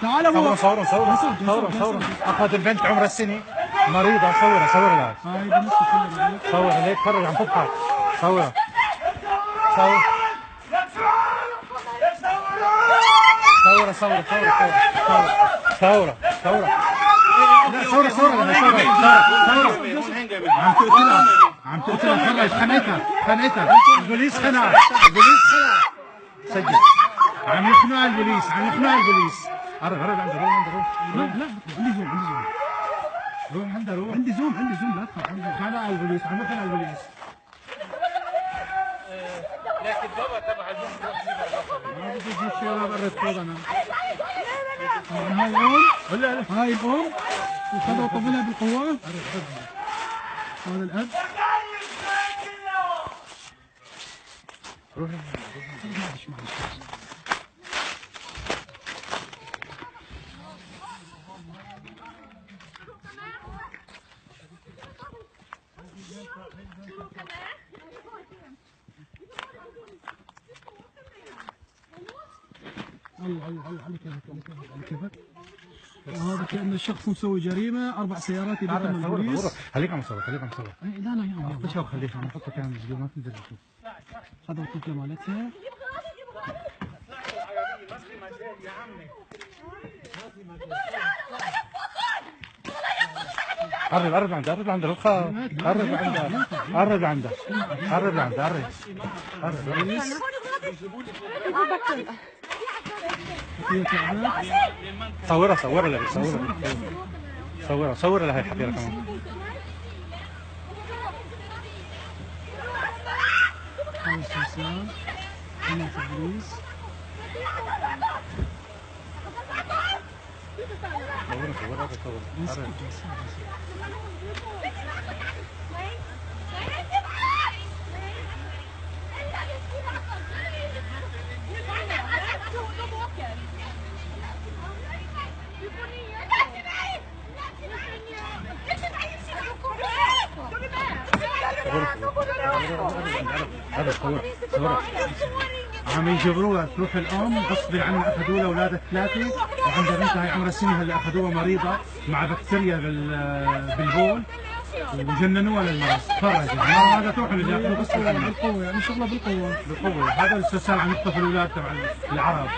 تعال ابو صورة اخذت البنت عمرها السنة مريضة. صورة لها. هاي بالنسبة كلها صورة ليك فرج عم تضحك. صورة عم تقتلها فرج. خنقتها البوليس خنق. سجل. عم يخنق البوليس. قرب عنده. لا عندي زوم عندي زوم لا تخاف. خنق البوليس. عم يخنق البوليس. لكن بابا تبع ما بدي اجيب شغله برا الصوت انا. هاي الام هاي الام وخذوا طفلها بالقوة. هذا الاب. روح على كيفك. وهذا كأن الشخص مسوي جريمة. 4 سيارات يدخل من البوليس. خليك عم تصور. لا يا اخذ خليك عم نحطه كان ما تنزل تشوف. هذا الطفلة مالتها. قرب عنده لا تخاف. قرب عنده. صورها لها. صورها لهي حكيها كمان. هاي السوسيال هنا البوليس. صورها. عم يجبروها تروح الام غصب عنها. اخذوا لها اولادها 3 وعندها بنتها هي عمرها السنه هلا اخذوها مريضه مع بكتيريا بالبول وجننوها للمرض. تفرج المرة هذا تروح اللي ياخذوه غصب عنها بالقوة يعني شغلة بالقوة. هذا الاستاذ عم يخطف الاولاد تبع العرب.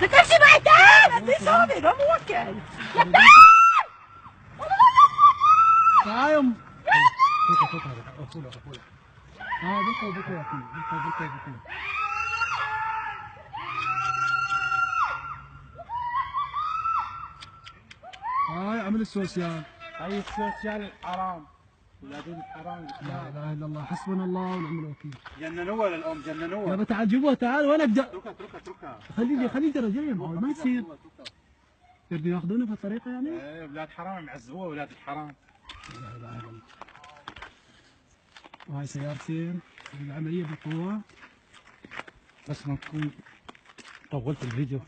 تمشي معي تعال صوبي ده موكل. تعال بالقوة بالقوة. هاي عمل السوسيال. هاي السوسيال الحرام. ولادين الحرام. لا اله الا الله. حسبنا الله ونعم الوكيل. جننوها للام. يابا تعال جيبوها تعال. وانا ابدا. اتركها. خليه درجين ما يصير. يريدوا ياخذونه بهالطريقه يعني؟ ايه اولاد حرام معذبوها اولاد الحرام. لا اله الا الله. وهاي سيارتين. العمليه بالقوه. بس ما تكون طولت الفيديو.